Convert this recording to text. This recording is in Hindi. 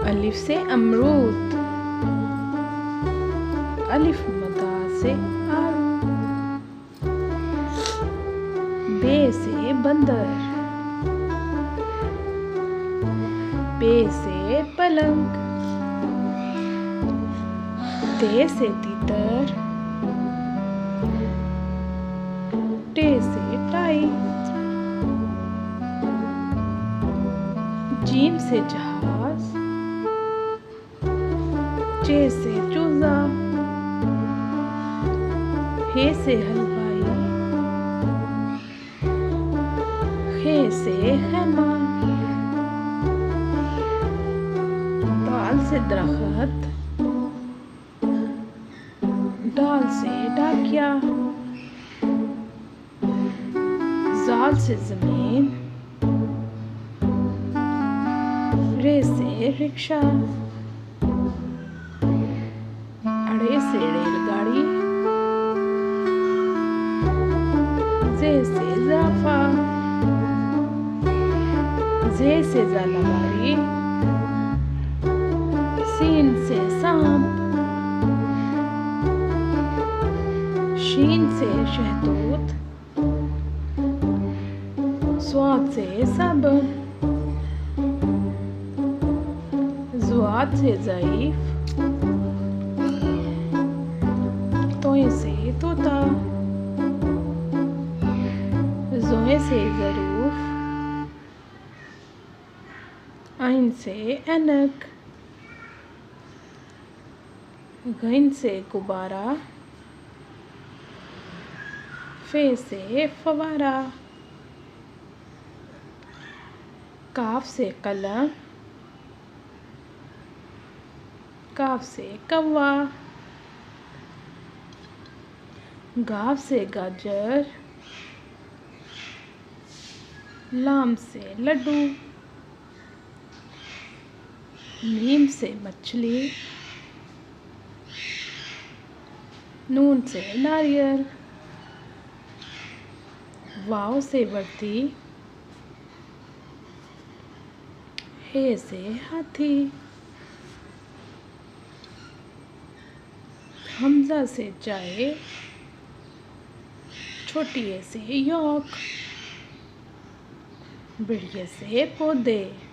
अलिफ से अमरूद, अलिफ मदा से आलू, बे से बंदर, पे से पलंग, ते से तीतर, टे से टाई, जीम से जहाज, चे से चूजा, हे से हलवाई, खे से खैमा, दाल से दरख्त, डाल से डाकिया, जाल से जमीन, रे से रिक्शा, अड़े से रेलगाड़ी, जे से ज़ाफ़ा, जे से ज़ालाबारी, सीन से सांप, शीन से शहतूत, स्वाद से साबुन, ज़ुआद से ज़ईफ़, तोए से तोता, ज़ोए से ज़रूफ़, आइन से ऐनक, गइन से गुब्बारा, फे से फवारा, काफ से कलम, काफ से कौवा, गाव से गाजर, लाम से लड्डू, मीम से मछली, नून से नारियल, वाव से वर्दी, हे से हाथी, हमजा से चाय, छोटी ए से यॉक, बिड़िए से पौधे।